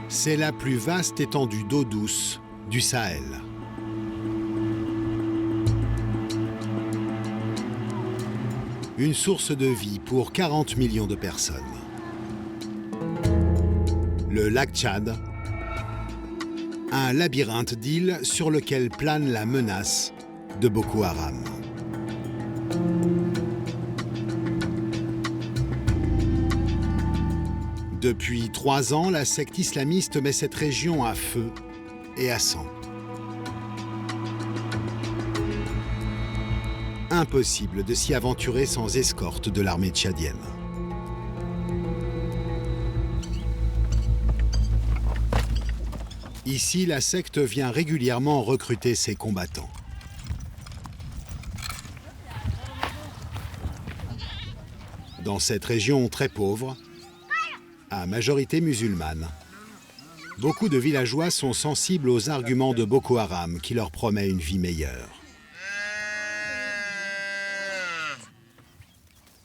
C'est la plus vaste étendue d'eau douce du Sahel. Une source de vie pour 40 millions de personnes. Le lac Tchad, un labyrinthe d'îles sur lequel plane la menace de Boko Haram. Depuis 3 ans, la secte islamiste met cette région à feu et à sang. Impossible de s'y aventurer sans escorte de l'armée tchadienne. Ici, la secte vient régulièrement recruter ses combattants. Dans cette région très pauvre, à majorité musulmane, beaucoup de villageois sont sensibles aux arguments de Boko Haram qui leur promet une vie meilleure.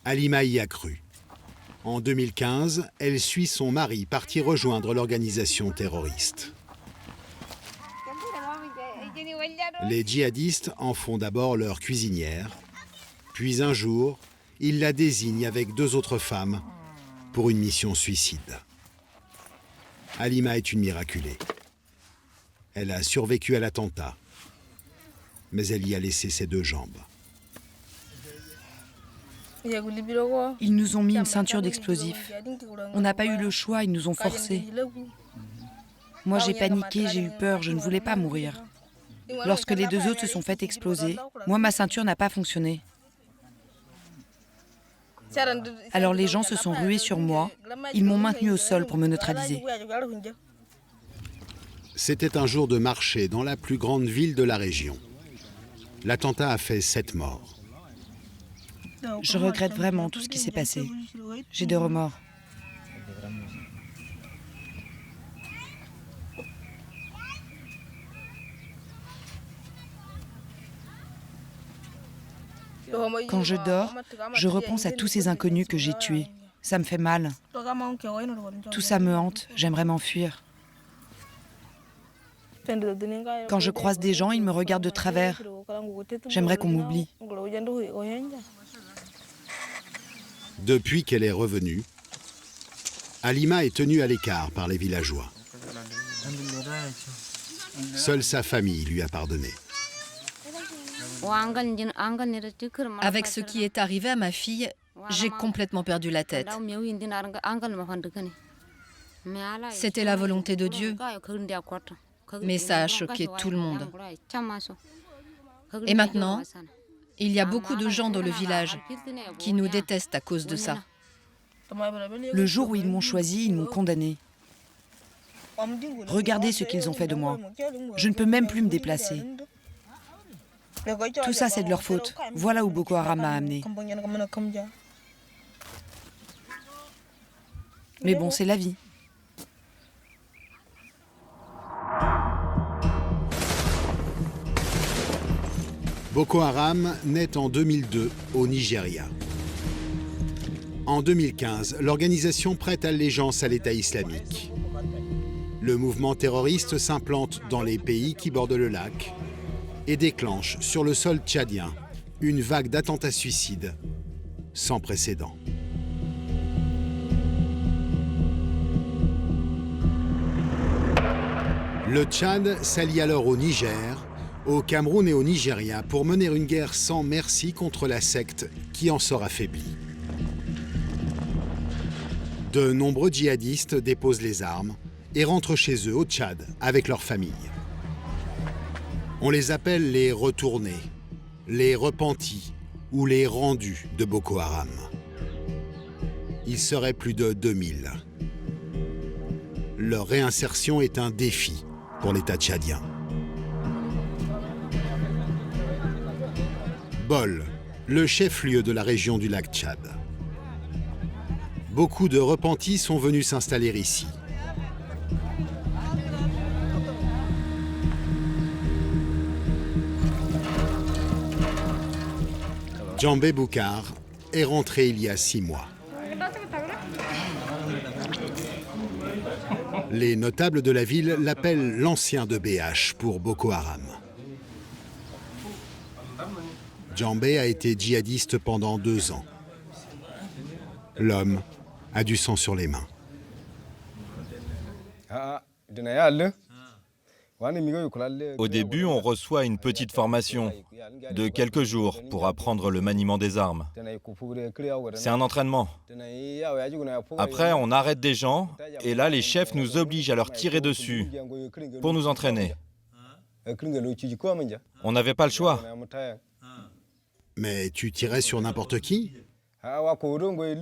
Halima y a cru. En 2015, elle suit son mari parti rejoindre l'organisation terroriste. Les djihadistes en font d'abord leur cuisinière, puis un jour, ils la désignent avec 2 autres femmes pour une mission suicide. Halima est une miraculée. Elle a survécu à l'attentat, mais elle y a laissé ses 2 jambes. Ils nous ont mis une ceinture d'explosifs. On n'a pas eu le choix, ils nous ont forcés. Moi, j'ai paniqué, j'ai eu peur, je ne voulais pas mourir. Lorsque les 2 autres se sont fait exploser, moi, ma ceinture n'a pas fonctionné. Alors les gens se sont rués sur moi, ils m'ont maintenu au sol pour me neutraliser. C'était un jour de marché dans la plus grande ville de la région. L'attentat a fait 7 morts. Je regrette vraiment tout ce qui s'est passé. J'ai des remords. Quand je dors, je repense à tous ces inconnus que j'ai tués. Ça me fait mal. Tout ça me hante, j'aimerais m'enfuir. Quand je croise des gens, ils me regardent de travers. J'aimerais qu'on m'oublie. Depuis qu'elle est revenue, Halima est tenue à l'écart par les villageois. Seule sa famille lui a pardonné. Avec ce qui est arrivé à ma fille, j'ai complètement perdu la tête. C'était la volonté de Dieu, mais ça a choqué tout le monde. Et maintenant, il y a beaucoup de gens dans le village qui nous détestent à cause de ça. Le jour où ils m'ont choisi, ils m'ont condamné. Regardez ce qu'ils ont fait de moi. Je ne peux même plus me déplacer. Tout ça, c'est de leur faute. Voilà où Boko Haram m'a amené. Mais bon, c'est la vie. Boko Haram naît en 2002 au Nigeria. En 2015, l'organisation prête allégeance à l'État islamique. Le mouvement terroriste s'implante dans les pays qui bordent le lac et déclenche sur le sol tchadien une vague d'attentats suicides sans précédent. Le Tchad s'allie alors au Niger, au Cameroun et au Nigeria pour mener une guerre sans merci contre la secte qui en sort affaiblie. De nombreux djihadistes déposent les armes et rentrent chez eux au Tchad avec leurs familles. On les appelle les retournés, les repentis ou les rendus de Boko Haram. Ils seraient plus de 2000. Leur réinsertion est un défi pour l'État tchadien. Bol, le chef-lieu de la région du lac Tchad. Beaucoup de repentis sont venus s'installer ici. Djambé Boukar est rentré il y a 6 mois. Les notables de la ville l'appellent l'ancien de BH pour Boko Haram. Djambé a été djihadiste pendant 2 ans. L'homme a du sang sur les mains. Au début, on reçoit une petite formation de quelques jours pour apprendre le maniement des armes. C'est un entraînement. Après, on arrête des gens et là, les chefs nous obligent à leur tirer dessus pour nous entraîner. On n'avait pas le choix. Mais tu tirais sur n'importe qui?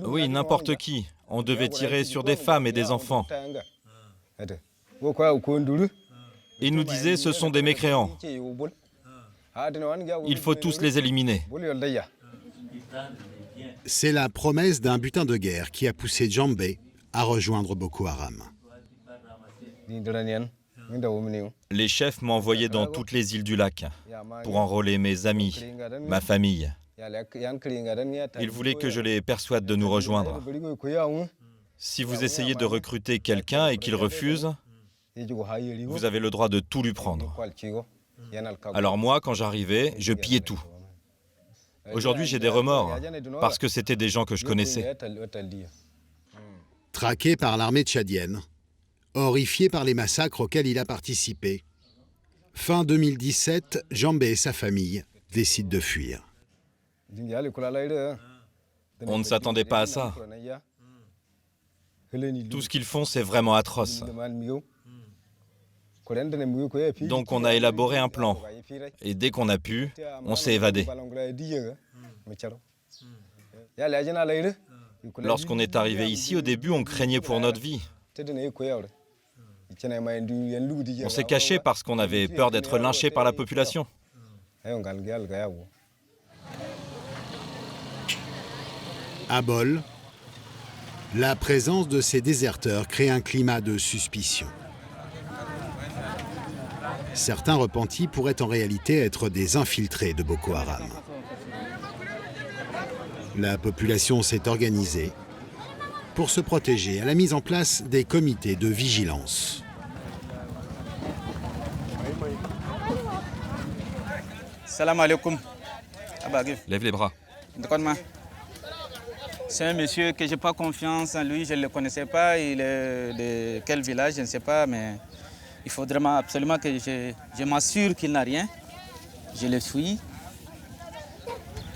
Oui, n'importe qui. On devait tirer sur des femmes et des enfants. Ils nous disaient ce sont des mécréants. Il faut tous les éliminer. C'est la promesse d'un butin de guerre qui a poussé Djambé à rejoindre Boko Haram. Les chefs m'envoyaient dans toutes les îles du lac pour enrôler mes amis, ma famille. Ils voulaient que je les persuade de nous rejoindre. Si vous essayez de recruter quelqu'un et qu'il refuse, vous avez le droit de tout lui prendre. Alors moi, quand j'arrivais, je pillais tout. Aujourd'hui, j'ai des remords, parce que c'était des gens que je connaissais. Traqué par l'armée tchadienne, horrifié par les massacres auxquels il a participé, fin 2017, Djambé et sa famille décident de fuir. On ne s'attendait pas à ça. Tout ce qu'ils font, c'est vraiment atroce. Donc on a élaboré un plan. Et dès qu'on a pu, on s'est évadé. Lorsqu'on est arrivé ici, au début, on craignait pour notre vie. On s'est caché parce qu'on avait peur d'être lynché par la population. À Bol, la présence de ces déserteurs crée un climat de suspicion. Certains repentis pourraient en réalité être des infiltrés de Boko Haram. La population s'est organisée pour se protéger à la mise en place des comités de vigilance. Salam alaikum. Lève les bras. C'est un monsieur que je n'ai pas confiance en lui, je ne le connaissais pas, il est de quel village, je ne sais pas, mais il faudrait absolument que je m'assure qu'il n'a rien. Je le suis.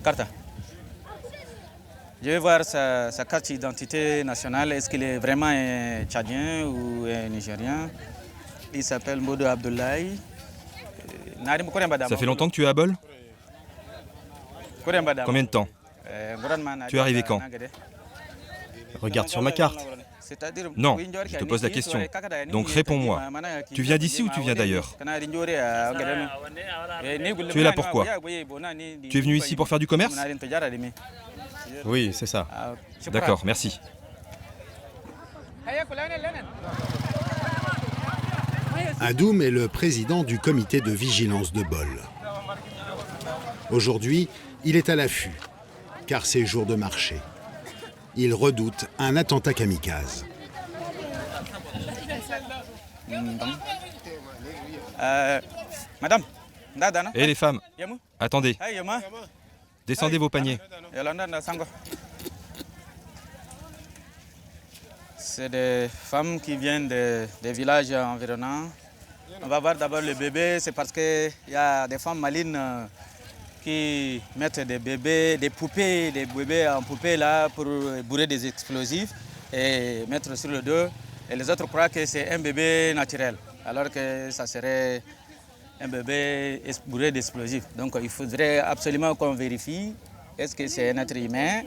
Carta. Je vais voir sa carte d'identité nationale, est-ce qu'il est vraiment un Tchadien ou un Nigérien. Il s'appelle Modo Abdoulaye. Ça fait longtemps que tu es à Bol? Combien de temps? Tu es arrivé quand? Regarde sur ma carte. Non, je te pose la question. Donc réponds-moi. Tu viens d'ici ou tu viens d'ailleurs? Tu es là pourquoi? Tu es venu ici pour faire du commerce? Oui, c'est ça. D'accord, merci. Adoum est le président du comité de vigilance de Bol. Aujourd'hui, il est à l'affût, car c'est jour de marché. Il redoute un attentat kamikaze. Madame. Et les femmes, attendez. Descendez vos paniers. C'est des femmes qui viennent des villages environnants. On va voir d'abord le bébé, c'est parce qu'il y a des femmes malines qui mettent des bébés, des bébés en poupée là pour bourrer des explosifs et mettre sur le dos. Et les autres croient que c'est un bébé naturel, alors que ça serait un bébé bourré d'explosifs. Donc il faudrait absolument qu'on vérifie, est-ce que c'est un être humain?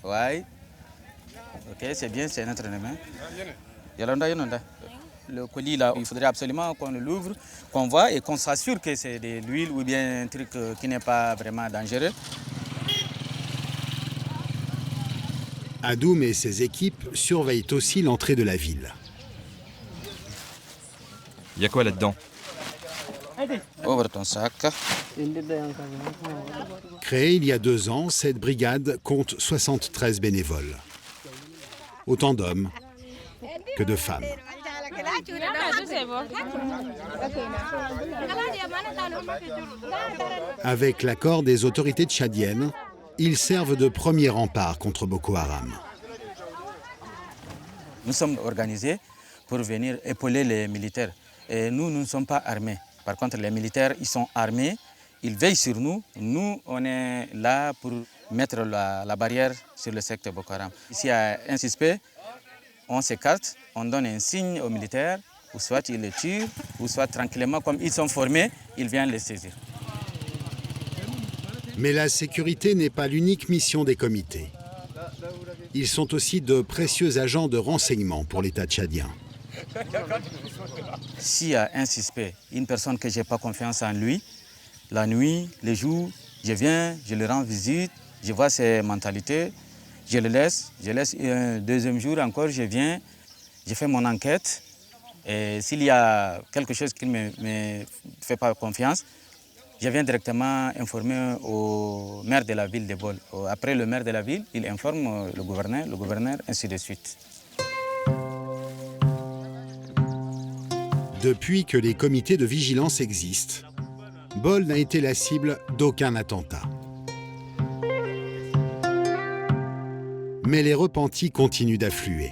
Oui. Ok, c'est bien, c'est un être humain. Le colis là, il faudrait absolument qu'on l'ouvre, qu'on voit et qu'on s'assure que c'est de l'huile ou bien un truc qui n'est pas vraiment dangereux. Adoum et ses équipes surveillent aussi l'entrée de la ville. Il y a quoi là-dedans? Ouvre ton sac. Créée il y a 2 ans, cette brigade compte 73 bénévoles. Autant d'hommes que de femmes. Avec l'accord des autorités tchadiennes, ils servent de premier rempart contre Boko Haram. Nous sommes organisés pour venir épauler les militaires. Et nous ne sommes pas armés. Par contre, les militaires, ils sont armés, ils veillent sur nous. Nous, on est là pour mettre la barrière sur le secteur Boko Haram. S'il y a un suspect, on s'écarte, on donne un signe aux militaires, ou soit ils le tuent, ou soit tranquillement, comme ils sont formés, ils viennent les saisir. Mais la sécurité n'est pas l'unique mission des comités. Ils sont aussi de précieux agents de renseignement pour l'État tchadien. S'il y a un suspect, une personne que je n'ai pas confiance en lui, la nuit, les jours, je viens, je le rends visite, je vois ses mentalités, je le laisse un deuxième jour encore, je viens, je fais mon enquête. Et s'il y a quelque chose qui ne me fait pas confiance, je viens directement informer au maire de la ville de Bol. Après le maire de la ville, il informe le gouverneur, ainsi de suite. Depuis que les comités de vigilance existent, Bol n'a été la cible d'aucun attentat. Mais les repentis continuent d'affluer.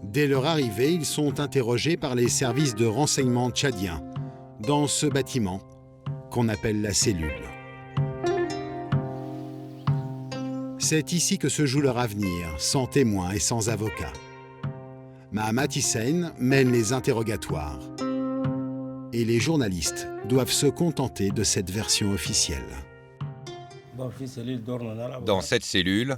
Dès leur arrivée, ils sont interrogés par les services de renseignement tchadiens dans ce bâtiment qu'on appelle la cellule. C'est ici que se joue leur avenir, sans témoins et sans avocat. Mahamat Hissène mène les interrogatoires. Et les journalistes doivent se contenter de cette version officielle. Dans cette cellule,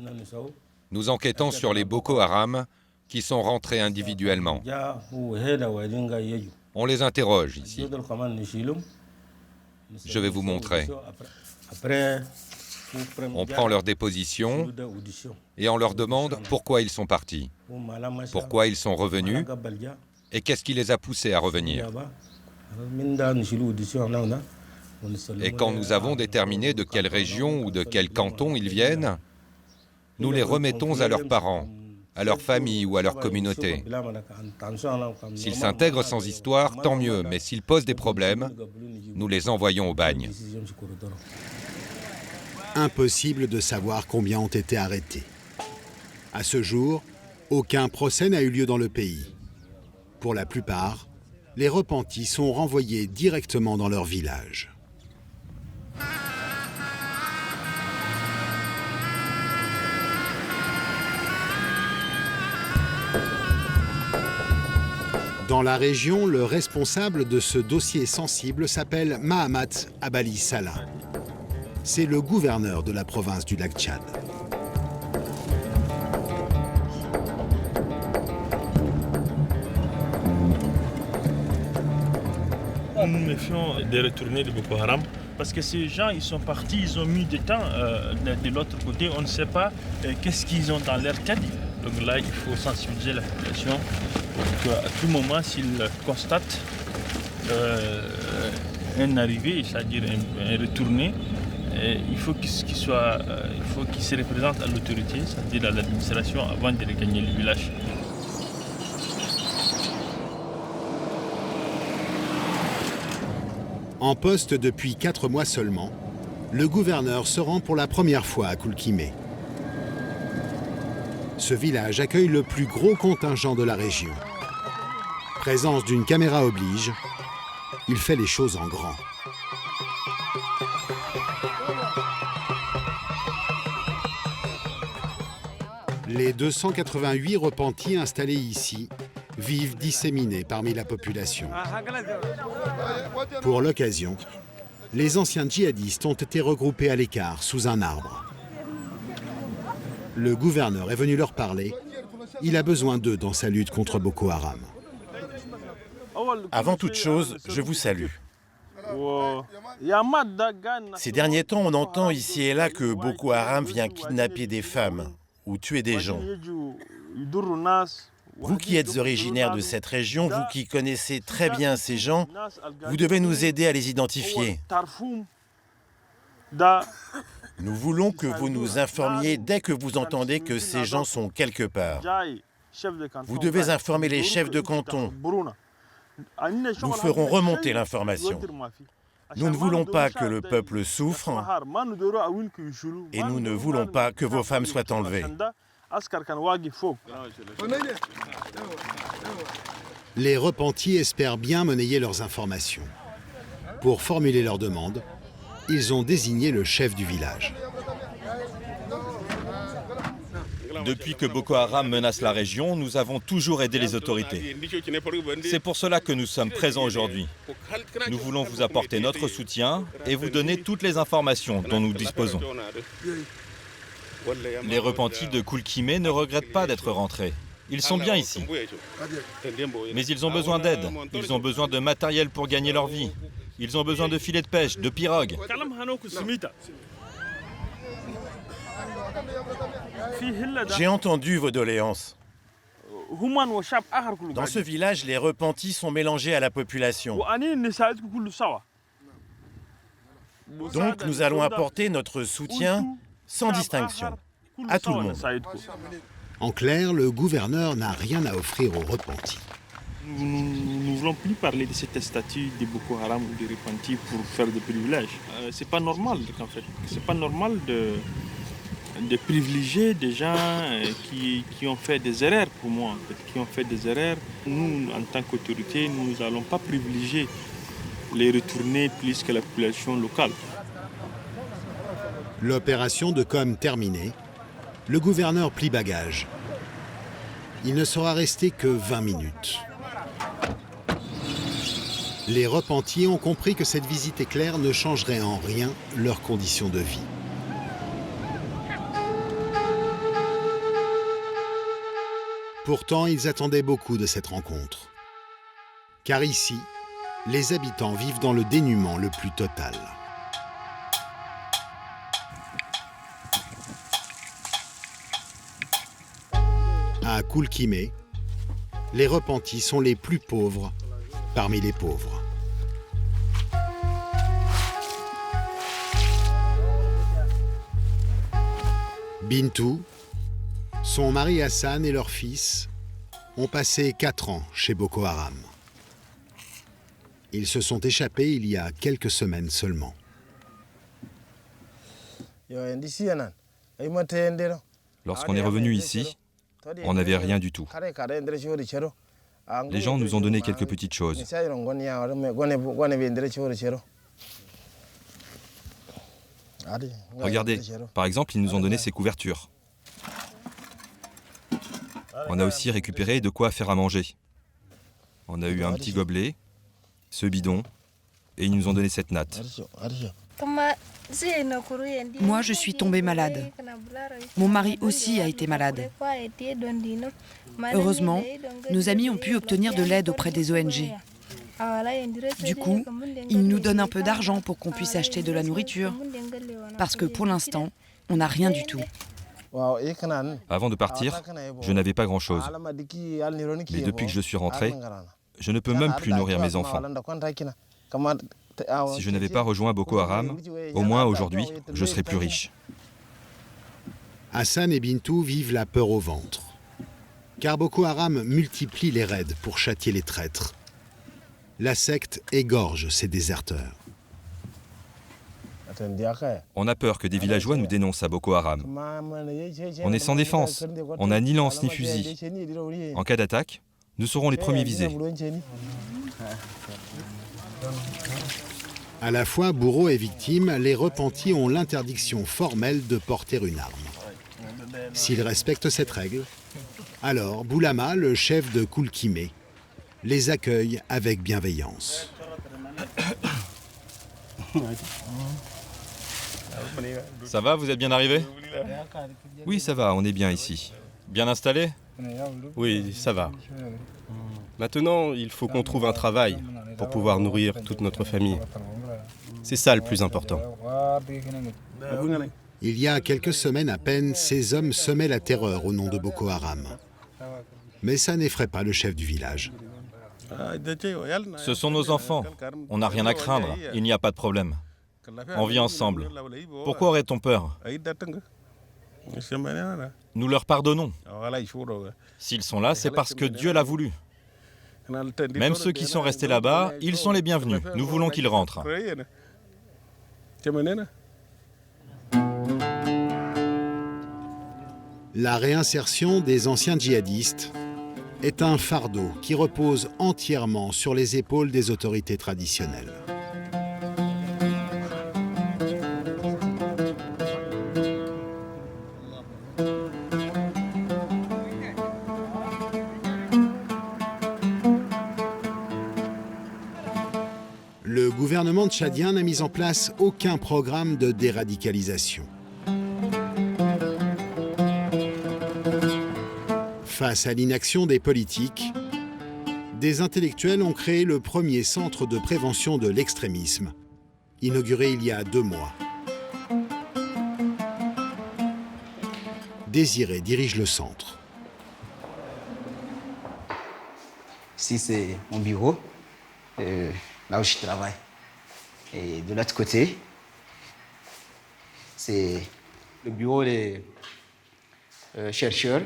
nous enquêtons sur les Boko Haram qui sont rentrés individuellement. On les interroge ici. Je vais vous montrer. On prend leur déposition et on leur demande pourquoi ils sont partis, pourquoi ils sont revenus et qu'est-ce qui les a poussés à revenir. Et quand nous avons déterminé de quelle région ou de quel canton ils viennent, nous les remettons à leurs parents, à leur famille ou à leur communauté. S'ils s'intègrent sans histoire, tant mieux, mais s'ils posent des problèmes, nous les envoyons au bagne. Impossible de savoir combien ont été arrêtés. À ce jour, aucun procès n'a eu lieu dans le pays. Pour la plupart, les repentis sont renvoyés directement dans leur village. Dans la région, le responsable de ce dossier sensible s'appelle Mahamat Abali Salah. C'est le gouverneur de la province du lac Tchad. Nous nous méfions des retournés de Boko Haram parce que ces gens, ils sont partis, ils ont mis du temps de l'autre côté. On ne sait pas qu'est-ce qu'ils ont dans leur tête. Donc là, il faut sensibiliser la population pour qu'à tout moment, s'ils constatent un arrivé, c'est-à-dire un retourné, il faut qu'il se représente à l'autorité, c'est-à-dire à l'administration, avant de regagner le village. En poste depuis 4 mois seulement, le gouverneur se rend pour la première fois à Koulkimé. Ce village accueille le plus gros contingent de la région. Présence d'une caméra oblige, il fait les choses en grand. Les 288 repentis installés ici vivent disséminés parmi la population. Pour l'occasion, les anciens djihadistes ont été regroupés à l'écart sous un arbre. Le gouverneur est venu leur parler. Il a besoin d'eux dans sa lutte contre Boko Haram. Avant toute chose, je vous salue. Ces derniers temps, on entend ici et là que Boko Haram vient kidnapper des femmes ou tuer des gens. Vous qui êtes originaire de cette région, vous qui connaissez très bien ces gens, vous devez nous aider à les identifier. Nous voulons que vous nous informiez dès que vous entendez que ces gens sont quelque part. Vous devez informer les chefs de canton. Nous ferons remonter l'information. Nous ne voulons pas que le peuple souffre et nous ne voulons pas que vos femmes soient enlevées. Les repentis espèrent bien monnayer leurs informations. Pour formuler leurs demandes, ils ont désigné le chef du village. Depuis que Boko Haram menace la région, nous avons toujours aidé les autorités. C'est pour cela que nous sommes présents aujourd'hui. Nous voulons vous apporter notre soutien et vous donner toutes les informations dont nous disposons. Les repentis de Koulkimé ne regrettent pas d'être rentrés. Ils sont bien ici. Mais ils ont besoin d'aide. Ils ont besoin de matériel pour gagner leur vie. Ils ont besoin de filets de pêche, de pirogues. J'ai entendu vos doléances. Dans ce village, les repentis sont mélangés à la population. Donc nous allons apporter notre soutien sans distinction à tout le monde. En clair, le gouverneur n'a rien à offrir aux repentis. Nous ne voulons plus parler de cette statut de Boko Haram ou de repentis pour faire des privilèges. C'est pas normal en fait. C'est pas normal de privilégier des gens qui ont fait des erreurs pour moi, en fait, qui ont fait des erreurs. Nous, en tant qu'autorité, nous n'allons pas privilégier les retourner plus que la population locale. L'opération de com terminée, le gouverneur plie bagage. Il ne sera resté que 20 minutes. Les repentis ont compris que cette visite éclair ne changerait en rien leurs conditions de vie. Pourtant, ils attendaient beaucoup de cette rencontre. Car ici, les habitants vivent dans le dénuement le plus total. À Koulkimé, les repentis sont les plus pauvres parmi les pauvres. Bintou, son mari Hassan et leur fils ont passé 4 ans chez Boko Haram. Ils se sont échappés il y a quelques semaines seulement. Lorsqu'on est revenu ici, on n'avait rien du tout. Les gens nous ont donné quelques petites choses. Regardez, par exemple, ils nous ont donné ces couvertures. On a aussi récupéré de quoi faire à manger. On a eu un petit gobelet, ce bidon, et ils nous ont donné cette natte. Moi, je suis tombée malade. Mon mari aussi a été malade. Heureusement, nos amis ont pu obtenir de l'aide auprès des ONG. Du coup, ils nous donnent un peu d'argent pour qu'on puisse acheter de la nourriture. Parce que pour l'instant, on n'a rien du tout. Avant de partir, je n'avais pas grand-chose. Mais depuis que je suis rentré, je ne peux même plus nourrir mes enfants. Si je n'avais pas rejoint Boko Haram, au moins aujourd'hui, je serais plus riche. Hassan et Bintou vivent la peur au ventre. Car Boko Haram multiplie les raids pour châtier les traîtres. La secte égorge ses déserteurs. On a peur que des villageois nous dénoncent à Boko Haram. On est sans défense. On n'a ni lance ni fusil. En cas d'attaque, nous serons les premiers visés. À la fois bourreaux et victimes, les repentis ont l'interdiction formelle de porter une arme. S'ils respectent cette règle, alors Boulama, le chef de Koulkimé, les accueille avec bienveillance. Ça va, vous êtes bien arrivés? Oui, ça va, on est bien ici. Bien installés? Oui, ça va. Maintenant, il faut qu'on trouve un travail pour pouvoir nourrir toute notre famille. C'est ça le plus important. Il y a quelques semaines à peine, ces hommes semaient la terreur au nom de Boko Haram. Mais ça n'effraie pas le chef du village. Ce sont nos enfants. On n'a rien à craindre. Il n'y a pas de problème. On vit ensemble. Pourquoi aurait-on peur? Nous leur pardonnons. S'ils sont là, c'est parce que Dieu l'a voulu. Même ceux qui sont restés là-bas, ils sont les bienvenus. Nous voulons qu'ils rentrent. La réinsertion des anciens djihadistes est un fardeau qui repose entièrement sur les épaules des autorités traditionnelles. Le gouvernement tchadien n'a mis en place aucun programme de déradicalisation. Face à l'inaction des politiques, des intellectuels ont créé le premier centre de prévention de l'extrémisme, inauguré il y a 2 mois. Désiré dirige le centre. Ici, c'est mon bureau, là où je travaille. Et de l'autre côté, c'est le bureau des chercheurs.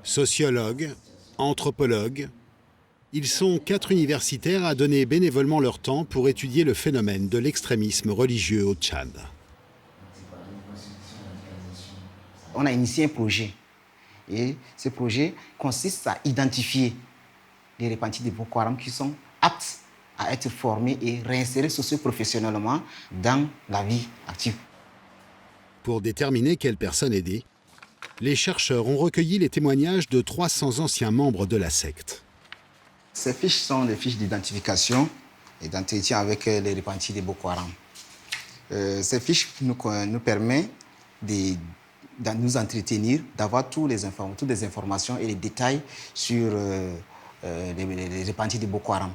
Sociologues, anthropologues, ils sont 4 universitaires à donner bénévolement leur temps pour étudier le phénomène de l'extrémisme religieux au Tchad. On a initié un projet et ce projet consiste à identifier les repentis de Boko Haram qui sont aptes à être formés et réinsérés socio-professionnellement dans la vie active. Pour déterminer quelle personne aider, les chercheurs ont recueilli les témoignages de 300 anciens membres de la secte. Ces fiches sont des fiches d'identification et d'entretien avec les repentis de Boko Haram. Ces fiches nous permettent de nous entretenir, d'avoir toutes les informations et les détails sur les repentis de Boko Haram.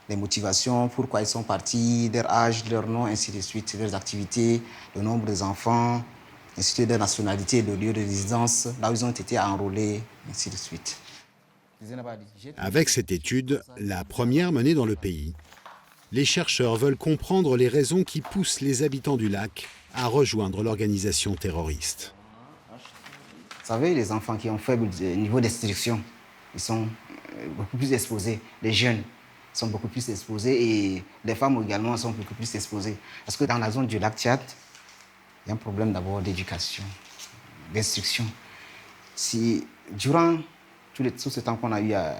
Les motivations, pourquoi ils sont partis, leur âge, leur nom, ainsi de suite, leurs activités, le nombre des enfants, ainsi de suite, leur nationalité, le lieu de résidence, là où ils ont été enrôlés, ainsi de suite. Avec cette étude, la première menée dans le pays, les chercheurs veulent comprendre les raisons qui poussent les habitants du lac à rejoindre l'organisation terroriste. Vous savez, les enfants qui ont faible niveau d'instruction, ils sont beaucoup plus exposés. Les jeunes sont beaucoup plus exposés et les femmes également sont beaucoup plus exposées. Parce que dans la zone du lac Tchad, il y a un problème d'abord d'éducation, d'instruction. Si durant tout ce temps qu'on a eu à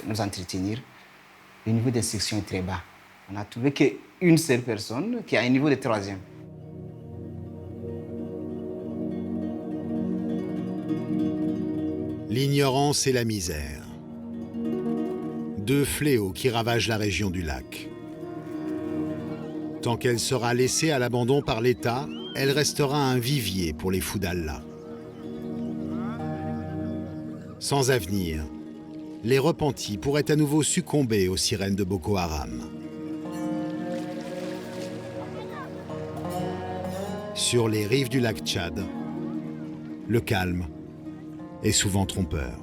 nous entretenir, le niveau d'instruction est très bas. On n'a trouvé qu'une seule personne qui a un niveau de 3e. L'ignorance et la misère. 2 fléaux qui ravagent la région du lac. Tant qu'elle sera laissée à l'abandon par l'État, elle restera un vivier pour les fous d'Allah. Sans avenir, les repentis pourraient à nouveau succomber aux sirènes de Boko Haram. Sur les rives du lac Tchad, le calme est souvent trompeur.